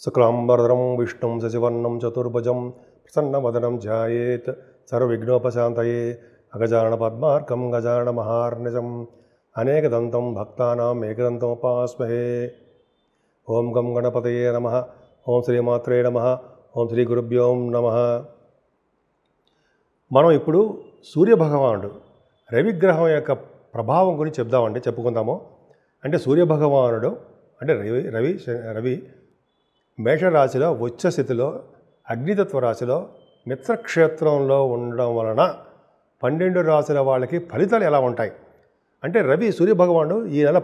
శుక్లాంబరధరం విష్ణుం శశివర్ణం చతుర్భుజం ప్రసన్నవదనం ధ్యాయేత్ సర్వవిఘ్నోపశాంతయే అగజానన పద్మార్కం గజానన మహార్నిజం అనేకదంతం భక్తానాం ఏకదంతముపాస్మహే. ఓం గం గణపతయే నమః. ఓం శ్రీమాత్రే నమః. ఓం శ్రీ గురుభ్యో నమః. మనం ఇప్పుడు సూర్యభగవానుడు రవిగ్రహం యొక్క ప్రభావం గురించి చెప్పుకుందాము. అంటే సూర్యభగవానుడు అంటే రవి మేషరాశిలో ఉచ్చస్థితిలో అగ్నితత్వ రాశిలో మిత్రక్షేత్రంలో ఉండడం వలన 12 రాశుల వాళ్ళకి ఫలితాలు ఎలా ఉంటాయి అంటే రవి సూర్యభగవానుడు ఈ నెల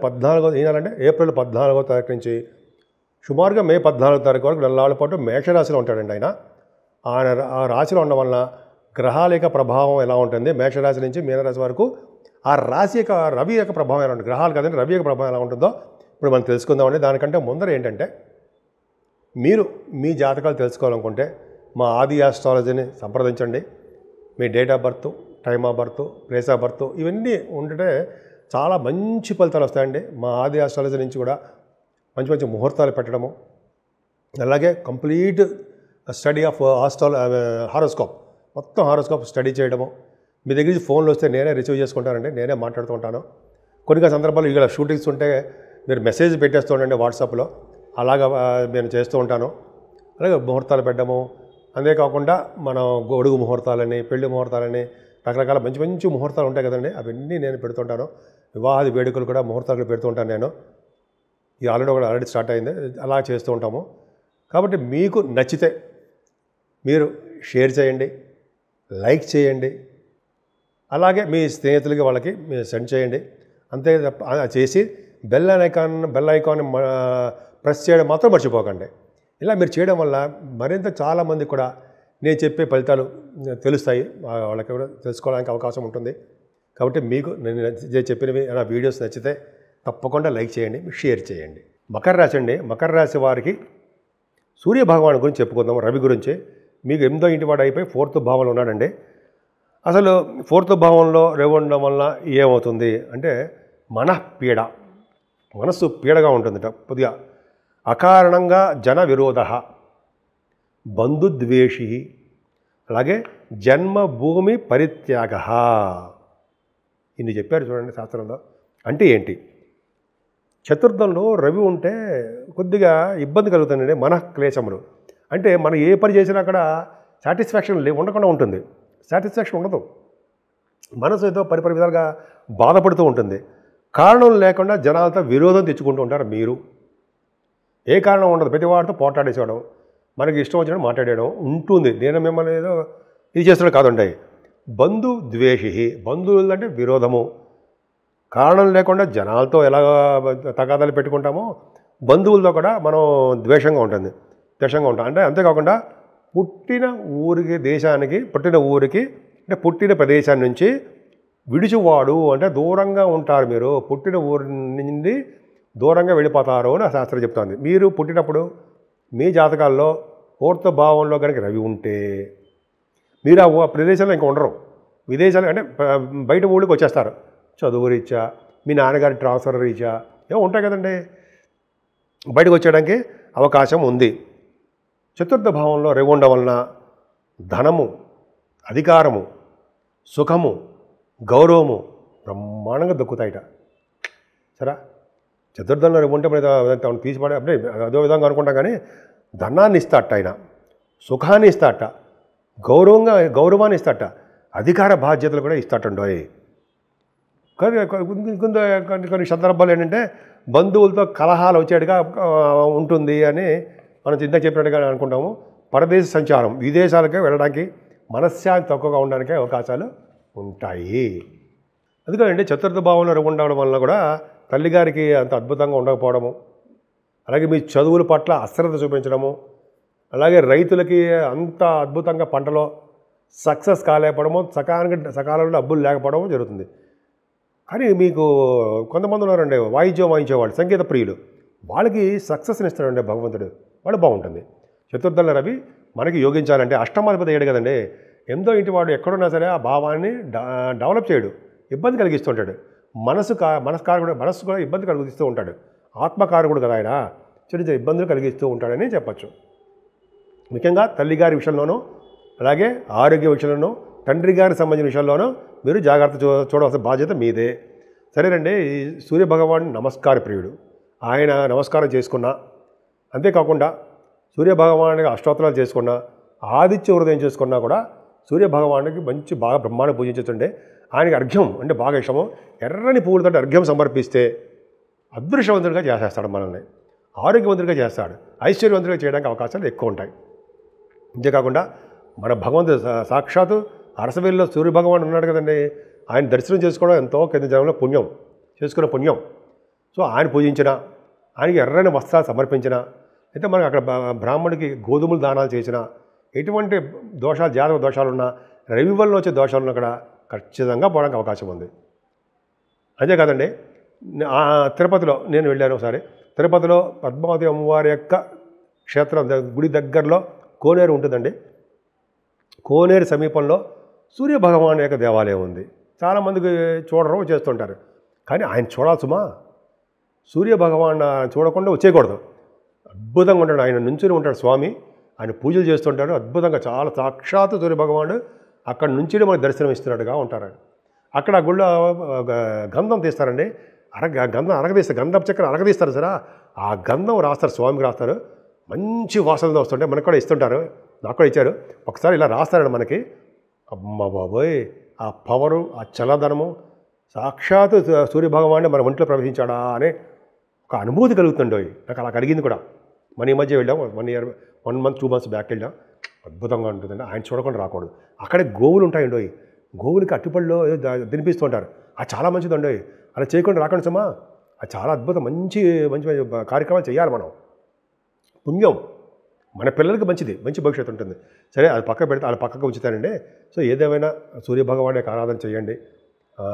అంటే ఏప్రిల్ 14వ తారీఖు నుంచి సుమారుగా మే 14వ తారీఖు వరకు నెలల పాటు మేషరాశిలో ఉంటాడండి. ఆ రాశిలో ఉండడం వలన గ్రహాల యొక్క ప్రభావం ఎలా ఉంటుంది, మేషరాశి నుంచి మీనరాశి వరకు ఆ రాశి యొక్క రవి యొక్క ప్రభావం ఎలా ఉంటుంది, గ్రహాలు కదండి రవి యొక్క ప్రభావం ఎలా ఉంటుందో ఇప్పుడు మనం తెలుసుకుందామండి. దానికంటే ముందర ఏంటంటే మీరు మీ జాతకాలు తెలుసుకోవాలనుకుంటే మా ఆది ఆస్ట్రాలజీని సంప్రదించండి. మీ date of birth, time of birth, place of birth ఇవన్నీ ఉంటే చాలా మంచి ఫలితాలు వస్తాయండి. మా ఆది ఆస్ట్రాలజీ నుంచి కూడా మంచి మంచి ముహూర్తాలు పెట్టడము, అలాగే కంప్లీట్ స్టడీ ఆఫ్ హారోస్కోప్ మొత్తం హారోస్కోప్ స్టడీ చేయడము. మీ దగ్గర నుంచి ఫోన్లు వస్తే నేనే రిసీవ్ చేసుకుంటానండి, నేనే మాట్లాడుతూ ఉంటాను. కొన్ని సందర్భాలు ఇక్కడ షూటింగ్స్ ఉంటే మీరు మెసేజ్ పెట్టేస్తూ ఉండండి వాట్సాప్లో, అలాగా నేను చేస్తూ ఉంటాను. అలాగే ముహూర్తాలు పెట్టడము, అంతేకాకుండా మనం గొడుగు ముహూర్తాలని, పెళ్లి ముహూర్తాలని రకరకాల మంచి మంచి ముహూర్తాలు ఉంటాయి కదండి, అవన్నీ నేను పెడుతుంటాను. వివాహాది వేడుకలు కూడా ముహూర్తాలు పెడుతూ ఉంటాను నేను. ఈ ఆల్రెడీ స్టార్ట్ అయింది, అలా చేస్తూ ఉంటాము. కాబట్టి మీకు నచ్చితే మీరు షేర్ చేయండి, లైక్ చేయండి, అలాగే మీ స్నేహితులకి వాళ్ళకి మీరు సెండ్ చేయండి. అంతే చేసి బెల్ ఐకాన్ ప్రెస్ చేయడం మాత్రం మర్చిపోకండి. ఇలా మీరు చేయడం వల్ల మరింత చాలామంది కూడా నేను చెప్పే ఫలితాలు తెలుస్తాయి, వాళ్ళకి కూడా తెలుసుకోవడానికి అవకాశం ఉంటుంది. కాబట్టి మీకు నేను చెప్పినవి నా వీడియోస్ నచ్చితే తప్పకుండా లైక్ చేయండి, షేర్ చేయండి. మకర రాశి అండి, మకర రాశి వారికి సూర్యభగవాను గురించి చెప్పుకుందాం. రవి గురించి మీకు 8వ ఇంటి వాడు అయిపోయి 4th భావంలో ఉన్నాడండి. అసలు 4th భావంలో రవి ఉండడం వల్ల ఏమవుతుంది అంటే మనఃపీడ, మనస్సు పీడగా ఉంటుందట. కొద్దిగా అకారణంగా జన విరోధ, బంధుద్వేషి, అలాగే జన్మభూమి పరిత్యాగ, ఇన్ని చెప్పారు చూడండి శాస్త్రంలో. అంటే ఏంటి, చతుర్థంలో రవి ఉంటే కొద్దిగా ఇబ్బంది కలుగుతుందండి, మనఃక్లేశములు. అంటే మనం ఏ పని చేసినా అక్కడ సాటిస్ఫాక్షన్ ఉండకుండా ఉంటుంది, సాటిస్ఫాక్షన్ ఉండదు. మనసు ఏదో పరిపరి విధాలుగా బాధపడుతూ ఉంటుంది. కారణం లేకుండా జనాలతో విరోధం తెచ్చుకుంటూ ఉంటారు. మీరు ఏ కారణం ఉండదు, ప్రతి వాడితో పోట్లాడేసేయడం, మనకి ఇష్టం వచ్చినట్టు మాట్లాడేయడం ఉంటుంది. నేను మిమ్మల్ని ఏదో ఇది చేస్తున్నాడు కాదండి. బంధుద్వేషి, బంధువులు అంటే విరోధము. కారణం లేకుండా జనాలతో ఎలా తగాదాలు పెట్టుకుంటామో బంధువులతో కూడా మనం ద్వేషంగా ఉంటాం. అంటే అంతేకాకుండా పుట్టిన ఊరికి అంటే పుట్టిన ప్రదేశాన్ని నుంచి విడిచివాడు అంటే దూరంగా ఉంటారు. మీరు పుట్టిన ఊరి నుండి దూరంగా వెళ్ళిపోతారు అని శాస్త్రం చెప్తుంది. మీరు పుట్టినప్పుడు మీ జాతకాల్లో 4th భావంలో కనుక రవి ఉంటే మీరు ఆ ప్రదేశంలో ఇంకా ఉండరు, విదేశాలు అంటే బయట ఊళ్ళకి వచ్చేస్తారు. చదువు రీత్యా, మీ నాన్నగారి ట్రాన్స్ఫర్ రీత్యా ఏమో ఉంటాయి కదండి, బయటకు వచ్చేయడానికి అవకాశం ఉంది. 4th భావంలో రవి ఉండడం వలన ధనము, అధికారము, సుఖము, గౌరవము బ్రహ్మాండంగా దక్కుతాయిట. సరే, 4థంలో రవి ఉంటే మనం తీసిపడే అంటే అదో విధంగా అనుకుంటాం, కానీ ధనాన్ని ఇస్తాట, ఆయన సుఖాన్ని ఇస్తాట, గౌరవాన్ని ఇస్తాట, అధికార బాధ్యతలు కూడా ఇస్తాటండోయ్. కొన్ని సందర్భాలు ఏంటంటే బంధువులతో కలహాలు వచ్చేట్టుగా ఉంటుంది అని మనం ఇందాక చెప్పినట్టుగా అనుకుంటాము. పరదేశ సంచారం, విదేశాలకే వెళ్ళడానికి, మనశ్శాంతి తక్కువగా ఉండడానికి అవకాశాలు ఉంటాయి. అందుకనండి 4th భావంలో రవి ఉండడం వల్ల కూడా తల్లిగారికి అంత అద్భుతంగా ఉండకపోవడము, అలాగే మీ చదువుల పట్ల అశ్రద్ధ చూపించడము, అలాగే రైతులకి అంత అద్భుతంగా పంటలో సక్సెస్ కాలేకపోవడము, సకాలంలో డబ్బులు లేకపోవడము జరుగుతుంది. కానీ మీకు కొంతమంది ఉన్నారండి వాయించేవాళ్ళు, సంగీత ప్రియులు, వాళ్ళకి సక్సెస్ని ఇస్తాడండి భగవంతుడు, వాళ్ళు బాగుంటుంది. 4థంలో రవి మనకి యోగించాలంటే అష్టమాధిపతి అయ్యాడు కదండి. 8వ ఇంటి వాడు ఎక్కడున్నా సరే ఆ భావాన్ని డెవలప్ చేయడు, ఇబ్బంది కలిగిస్తుంటాడు. మనస్సు కూడా ఇబ్బంది కలిగిస్తూ ఉంటాడు. ఆత్మకారకుడు కదా ఆయన, చిన్న చిన్న ఇబ్బందులు కలిగిస్తూ ఉంటాడని చెప్పచ్చు. ముఖ్యంగా తల్లిగారి విషయంలోనూ అలాగే ఆరోగ్య విషయంలోనూ తండ్రి గారికి సంబంధించిన విషయంలోనూ మీరు జాగ్రత్త చూడవలసిన బాధ్యత మీదే. సరేనండి. ఈ సూర్యభగవాన్ నమస్కార ప్రియుడు. ఆయన నమస్కారం చేసుకున్నా, అంతేకాకుండా సూర్యభగవానికి అష్టోత్తరాలు చేసుకున్నా, ఆదిత్య హృదయం చేసుకున్నా కూడా సూర్యభగవానికి మంచి బాగా బ్రహ్మాండ పూజించుతుండే ఆయనకి అర్ఘ్యం అంటే బాగా ఇష్టము. ఎర్రని పువ్వులతో అర్ఘ్యం సమర్పిస్తే అదృష్టవంతుడిగా చేసేస్తాడు, మనల్ని ఆరోగ్యవంతుడిగా చేస్తాడు, ఐశ్వర్యవంతుడిగా చేయడానికి అవకాశాలు ఎక్కువ ఉంటాయి. అంతేకాకుండా మన భగవంతుడు సాక్షాత్తు అరసవేలిలో సూర్యభగవాన్ ఉన్నాడు కదండి. ఆయన దర్శనం చేసుకోవడం ఎంతో కింద జనంలో పుణ్యం, చేసుకున్న పుణ్యం. సో ఆయన పూజించిన, ఆయనకి ఎర్రని వస్త్రాలు సమర్పించిన, అయితే మనకి అక్కడ బ్రాహ్మణుడికి గోధుమలు దానాలు చేసిన, ఎటువంటి దోషాలు జాతక దోషాలున్నా, రవి వల్ల వచ్చే దోషాలున్నా అక్కడ ఖచ్చితంగా పోవడానికి అవకాశం ఉంది. అంతేకాదండి, తిరుపతిలో నేను వెళ్ళాను ఒకసారి. తిరుపతిలో పద్మావతి అమ్మవారి యొక్క క్షేత్రం గుడి దగ్గరలో కోనేరు ఉంటుందండి. కోనేరు సమీపంలో సూర్యభగవాన్ యొక్క దేవాలయం ఉంది. చాలామందికి చూడరు, చేస్తుంటారు. కానీ ఆయన చూడాల్సుమా, సూర్యభగవాన్ చూడకుండా వచ్చేయకూడదు. అద్భుతంగా ఉంటాడు, ఆయన నుంచుని ఉంటాడు స్వామి, ఆయన పూజలు చేస్తుంటారు అద్భుతంగా. చాలా సాక్షాత్తు సూర్యభగవానుడు అక్కడ నుంచి మనకు దర్శనం ఇస్తున్నట్టుగా ఉంటారు. అక్కడ గుళ్ళో గంధం తీస్తారండి, గంధం అరగదీస్తారు, గంధం చక్కెర అరగదీస్తారు సరే, ఆ గంధం రాస్తారు, స్వామికి రాస్తారు. మంచి వాసనతో వస్తుంటే మనకు కూడా ఇస్తుంటారు, నాకు కూడా ఇచ్చారు. ఒకసారి ఇలా రాస్తారండి మనకి. అమ్మ బాబోయ్, ఆ పవరు, ఆ చల్లదనము, సాక్షాత్ సూర్యభగవాన్ని మన ఒంట్లో ప్రవేశించాడా అనే ఒక అనుభూతి కలుగుతుండోయి. నాకు అలా కలిగింది కూడా. మన ఈ మధ్య వెళ్ళాం, 1 month 2 months బ్యాక్ వెళ్ళాం. అద్భుతంగా ఉంటుందండి. ఆయన చూడకుండా రాకూడదు. అక్కడే గోవులు ఉంటాయండి, గోవులకి అట్టుపళ్ళు తినిపిస్తూ ఉంటారు. అది చాలా మంచిది అండి. అలా చేయకుండా రాకండి సుమా. అది చాలా అద్భుతం. మంచి మంచి కార్యక్రమాలు చేయాలి మనం. పుణ్యం మన పిల్లలకి మంచిది, మంచి భవిష్యత్తు ఉంటుంది. సరే, అది పక్క పెడితే అది పక్కకు ఉంచుతానండి. సో ఏదేమైనా సూర్యభగవాన్ యొక్క ఆరాధన చేయండి,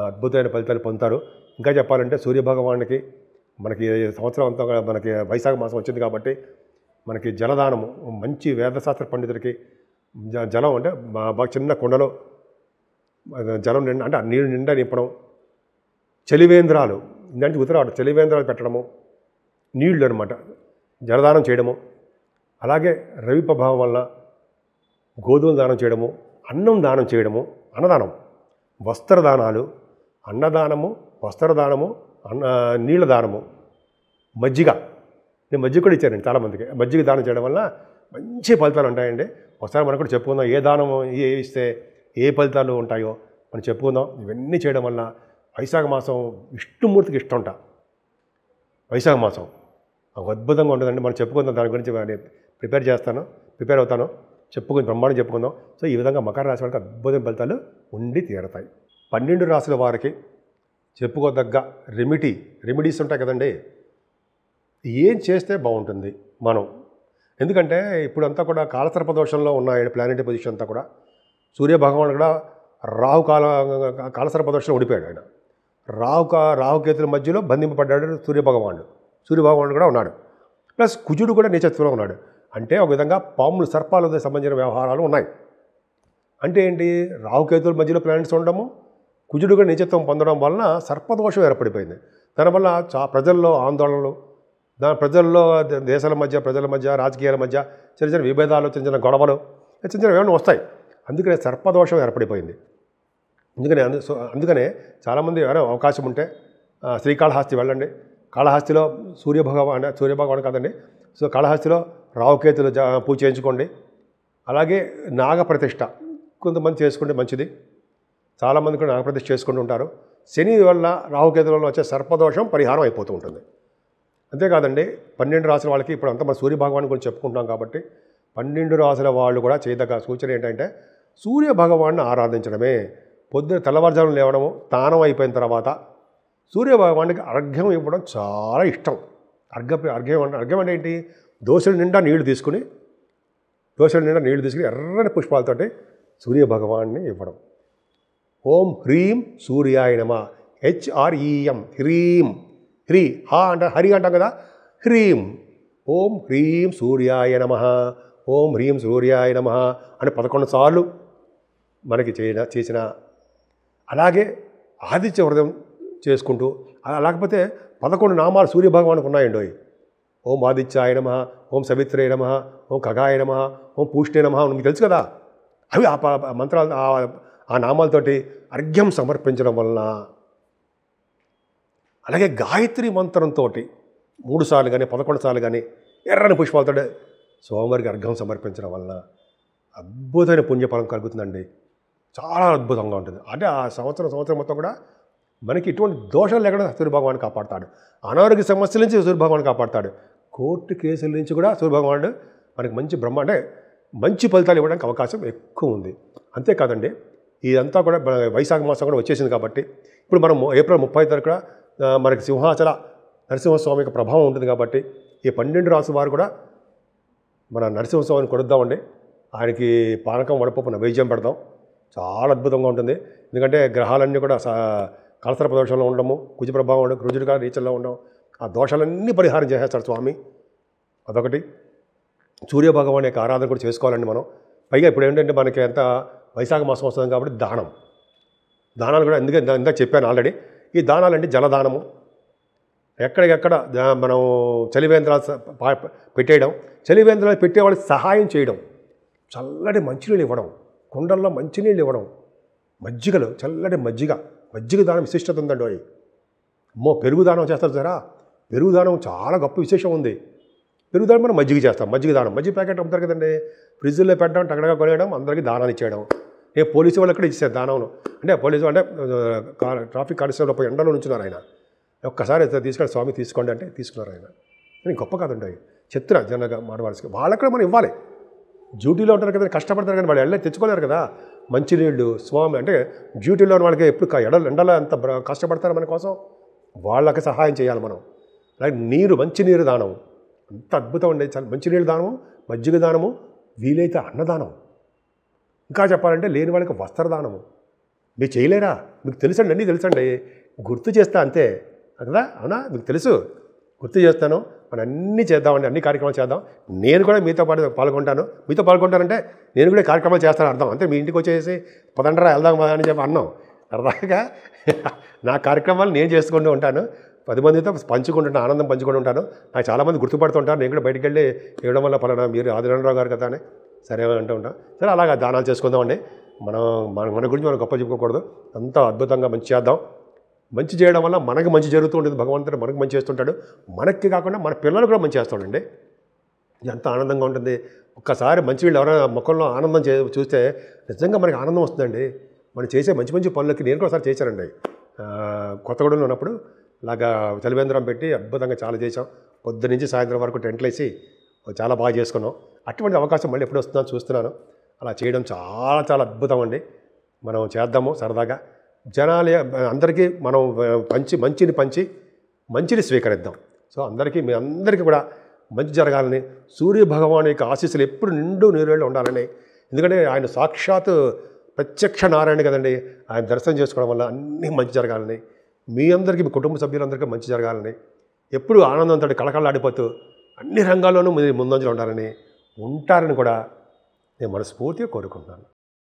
అద్భుతమైన ఫలితాలు పొందుతారు. ఇంకా చెప్పాలంటే సూర్యభగవానికి మనకి సంవత్సరం అంతా మనకి వైశాఖ మాసం వచ్చింది కాబట్టి మనకి జలదానము, మంచి వేదశాస్త్ర పండితుడికి జలం అంటే బాగా చిన్న కుండలో జలం నిండా అంటే నీళ్ళు నిండా నింపడం, చలివేంద్రాలు ఇందానికి ఉత్తరాడు చలివేంద్రాలు పెట్టడము, నీళ్ళు అనమాట జలదానం చేయడము, అలాగే రవి ప్రభావం వల్ల గోధుమలు దానం చేయడము, అన్నం దానం చేయడము, అన్నదానం, వస్త్రదానాలు, అన్నదానము, వస్త్రదానము, నీళ్ళ దానము, మజ్జిగ. నేను మజ్జిగ కూడా ఇచ్చానండి చాలామందికి. మజ్జిగ దానం చేయడం వల్ల మంచి ఫలితాలు ఉంటాయండి. ఒకసారి మనం కూడా చెప్పుకుందాం, ఏ దానం ఏ ఇస్తే ఏ ఫలితాలు ఉంటాయో మనం చెప్పుకుందాం. ఇవన్నీ చేయడం వల్ల వైశాఖ మాసం విష్ణుమూర్తికి ఇష్టం ఉంటా. వైశాఖ మాసం అద్భుతంగా ఉంటుందండి. మనం చెప్పుకుందాం, దాని గురించి ప్రిపేర్ అవుతాను, బ్రహ్మాండం చెప్పుకుందాం. సో ఈ విధంగా మకర రాశి వారికి అద్భుతమైన ఫలితాలు ఉండి తీరతాయి. 12 రాశుల వారికి చెప్పుకోదగ్గ రెమెడీస్ ఉంటాయి కదండి. ఏం చేస్తే బాగుంటుంది మనం? ఎందుకంటే ఇప్పుడంతా కూడా కాలసర్ప దోషంలో ఉన్నాయి ప్లానెటరీ పొజిషన్ అంతా కూడా. సూర్యభగవానుడు కూడా కాలసర్ప దోషంలో ఓడిపోయాడు. ఆయన రాహుకేతుల మధ్యలో బంధింపబడ్డాడు సూర్యభగవానుడు కూడా ఉన్నాడు. ప్లస్ కుజుడు కూడా నీచత్వంలో ఉన్నాడు. అంటే ఒక విధంగా పాములు సర్పాలతో సంబంధించిన వ్యవహారాలు ఉన్నాయి. అంటే ఏంటి? రాహుకేతుల మధ్యలో ప్లానెట్స్ ఉండడము, కుజుడు కూడా నీచత్వం పొందడం వలన సర్పదోషం ఏర్పడిపోయింది. దానివల్ల ప్రజల్లో ఆందోళనలు, ప్రజల్లో దేశాల మధ్య, ప్రజల మధ్య, రాజకీయాల మధ్య చిన్న చిన్న విభేదాలు, చిన్న చిన్న గొడవలు, చిన్న చిన్న ఏమైనా వస్తాయి. అందుకనే సర్పదోషం ఏర్పడిపోయింది. అందుకనే చాలామంది ఎవరైనా అవకాశం ఉంటే శ్రీకాళహస్తి వెళ్ళండి. కాళహస్తిలో సూర్యభగవాన్ కాదండి, సో కాళహస్తిలో రాహుకేతులు పూజ చేయించుకోండి. అలాగే నాగప్రతిష్ఠ కొంతమంది చేసుకుంటే మంచిది. చాలామంది కూడా నాగప్రతిష్ఠ చేసుకుంటూ ఉంటారు. శని వల్ల రాహుకేతులలో వచ్చే సర్పదోషం పరిహారం అయిపోతూ ఉంటుంది. అంతేకాదండి, 12 రాశుల వాళ్ళకి ఇప్పుడు అంతా మన సూర్యభగవాన్ గురించి చెప్పుకుంటాం కాబట్టి 12 రాశుల వాళ్ళు కూడా చేయదగ్గ సూచన ఏంటంటే సూర్యభగవాన్ని ఆరాధించడమే. పొద్దున తెల్లవారుజామున లేవడము, స్నానం అయిపోయిన తర్వాత సూర్యభగవానికి అర్ఘ్యం ఇవ్వడం చాలా ఇష్టం. అర్ఘ్యం అంటే ఏంటి? దోశల నిండా నీళ్లు తీసుకుని ఎర్రని పుష్పాలతోటి సూర్యభగవాన్ని ఇవ్వడం. ఓం హ్రీం సూర్యాయ నమః, HREM, హ్రీ హా అంటే హరి అంటాం కదా, హ్రీం. ఓం హ్రీం సూర్యాయ నమః, ఓం హ్రీం సూర్యాయ నమః అని 11 సార్లు మనకి చేసిన, అలాగే ఆదిత్య వ్రతం చేసుకుంటూ, లేకపోతే 11 నామాలు సూర్యభగవానికి ఉన్నాయండి. ఓం ఆదిత్యాయ నమః, ఓం సవిత్రే నమః, ఓం ఖగాయ నమః, ఓం పూష్ణే నమః మీకు తెలుసు కదా. అవి ఆ మంత్రాలు ఆ నామాలతోటి అర్ఘ్యం సమర్పించడం వలన, అలాగే గాయత్రి మంత్రంతో 3 సార్లు కానీ 11 సార్లు కానీ ఎర్రని పుష్పాలతో స్వామివారికి అర్ఘ్యం సమర్పించడం వలన అద్భుతమైన పుణ్యఫలం కలుగుతుందండి. చాలా అద్భుతంగా ఉంటుంది. అంటే ఆ సంవత్సరం మొత్తం కూడా మనకి ఇటువంటి దోషాలు లేకుండా సూర్యభగవానుడు కాపాడుతాడు. అనారోగ్య సమస్యల నుంచి సూర్యభగవానుడు కాపాడుతాడు. కోర్టు కేసుల నుంచి కూడా సూర్యభగవానుడు మనకి అంటే మంచి ఫలితాలు ఇవ్వడానికి అవకాశం ఎక్కువ ఉంది. అంతేకాదండి, ఇదంతా కూడా వైశాఖ మాసం కూడా వచ్చేసింది కాబట్టి ఇప్పుడు మనం ఏప్రిల్ 30 తారీఖున మనకి సింహాచల నరసింహస్వామి యొక్క ప్రభావం ఉంటుంది కాబట్టి ఈ 12 రాసుల వారు కూడా మన నరసింహస్వామిని కొడుద్దామండి. ఆయనకి పానకం వడపప్పు నైవేద్యం పెడదాం. చాలా అద్భుతంగా ఉంటుంది. ఎందుకంటే గ్రహాలన్నీ కూడా కలసర దోషంలో ఉండడము, కుజ ప్రభావం ఉండడం, రుజుడుగా రీచల్లో ఉండడం, ఆ దోషాలన్నీ పరిహారం చేసేస్తాడు స్వామి. అదొకటి. సూర్యభగవాన్ యొక్క ఆరాధన కూడా చేసుకోవాలండి మనం. పైగా ఇప్పుడు ఏంటంటే మనకి ఎంత వైశాఖ మాసం వస్తుంది కాబట్టి దానాలు కూడా ఇందాక చెప్పాను ఆల్రెడీ. ఈ దానాలంటే జలదానము, ఎక్కడికెక్కడ మనం చలివేంద్రాలు పెట్టేయడం, చలివేంద్రాలు పెట్టేవాళ్ళకి సహాయం చేయడం, చల్లటి మంచినీళ్ళు ఇవ్వడం, కుండల్లో మంచినీళ్ళు ఇవ్వడం, మజ్జిగలు చల్లటి మజ్జిగ దానం విశిష్టత ఉందండి. అమ్మో పెరుగు దానం చేస్తారు సరా, పెరుగు దానం చాలా గొప్ప విశేషం ఉంది. పెరుగు దానం మనం మజ్జిగ చేస్తాం. మజ్జిగ దానం, మజ్జిగ ప్యాకెట్ అమ్ముతారు కదండి, ఫ్రిడ్జ్లో పెట్టడం, టగడగా కొనేయడం, అందరికీ దానాలు ఇచ్చేయడం. నేను పోలీసు వాళ్ళు కూడా ఇచ్చాను దానం. అంటే పోలీసు అంటే ట్రాఫిక్ కానిస్టేబుల్ పోయి ఎండలో నుంచున్నారు ఆయన. ఒక్కసారి తీసుకొని స్వామి తీసుకోండి అంటే తీసుకున్నారు ఆయన. నేను గొప్ప కాదండి, చెప్తున్నా జనగా మాడవాల్సి వాళ్ళకి కూడా మనం ఇవ్వాలి. డ్యూటీలో ఉంటారు కదా, కష్టపడతారు కానీ వాళ్ళు వెళ్ళి తెచ్చుకోలేరు కదా మంచినీళ్ళు. స్వామి అంటే డ్యూటీలో వాళ్ళకి ఎప్పుడు ఎండలో ఎంత కష్టపడతారు మన కోసం, వాళ్ళకి సహాయం చేయాలి మనం. అలాగే మంచినీరు దానం అంత అద్భుతం అండి. మంచినీళ్ళు దానము, మజ్జిగ దానము, వీలైతే అన్నదానం, ఇంకా చెప్పాలంటే లేని వాళ్ళకి వస్త్రదానము. మీరు చేయలేరా? మీకు తెలుసండి, అన్నీ తెలుసండి, గుర్తు చేస్తా అంతే కదా. అవునా, మీకు తెలుసు, గుర్తు చేస్తాను. మనం అన్నీ చేద్దామండి, అన్ని కార్యక్రమాలు చేద్దాం. నేను కూడా మీతో పాల్గొంటాను. మీతో పాల్గొంటానంటే నేను కూడా కార్యక్రమాలు చేస్తాను అర్థం. అంతే మీ ఇంటికి వచ్చేసి పదండ్రా వెళ్దాం అని చెప్పి అన్నాం. సరదాగా నా కార్యక్రమాలు నేను చేసుకుంటూ ఉంటాను, 10 మందితో పంచుకుంటుంటాను, ఆనందం పంచుకుంటూ ఉంటాను. నాకు చాలామంది గుర్తుపడుతుంటారు. నేను కూడా బయటికి వెళ్ళి ఇవ్వడం వల్ల పలానా మీరు ఆదినారాయణరావు గారు కదా అని సరే అంటూ ఉంటాం. సరే అలాగా దానాలు చేసుకుందామండి. మన గురించి మనం గొప్ప చెప్పుకోకూడదు. అంతా అద్భుతంగా మంచి చేద్దాం. మంచి చేయడం వల్ల మనకు మంచి జరుగుతూ ఉంటుంది. భగవంతుడు మనకు మంచి చేస్తుంటాడు, మనకి కాకుండా మన పిల్లలు కూడా మంచి చేస్తాడండి. ఎంత ఆనందంగా ఉంటుంది. ఒక్కసారి మంచి వీళ్ళు ఎవరైనా ముఖంలో ఆనందం చూస్తే నిజంగా మనకి ఆనందం వస్తుందండి. మనం చేసే మంచి పనులకి నేను కూడా ఒకసారి చేశానండి. కొత్తగూడెంలో ఉన్నప్పుడు ఇలాగా చలివేంద్రం పెట్టి అద్భుతంగా చాలా చేసాం. పొద్దు నుంచి సాయంత్రం వరకు టెంట్లు వేసి చాలా బాగా చేసుకున్నాం. అటువంటి అవకాశం మళ్ళీ ఎప్పుడు వస్తుందో చూస్తున్నాను. అలా చేయడం చాలా చాలా అద్భుతం అండి. మనం చేద్దాము సరదాగా. జనాలు అందరికీ మనం మంచిని స్వీకరిద్దాం. సో మీ అందరికీ కూడా మంచి జరగాలని, సూర్య భగవాన్ యొక్క ఆశీస్సులు ఎప్పుడు నిండు నీరేళ్ళు ఉండాలని. ఎందుకంటే ఆయన సాక్షాత్ ప్రత్యక్ష నారాయణ కదండి. ఆయన దర్శనం చేసుకోవడం వల్ల అన్నీ మంచి జరగాలని, మీ అందరికీ, మీ కుటుంబ సభ్యులందరికీ మంచి జరగాలని, ఎప్పుడు ఆనందంతో కళకళలాడిపోతూ అన్ని రంగాల్లోనూ మీరు ముందంజలో ఉంటారని కూడా నేను మనస్ఫూర్తిగా కోరుకుంటున్నాను.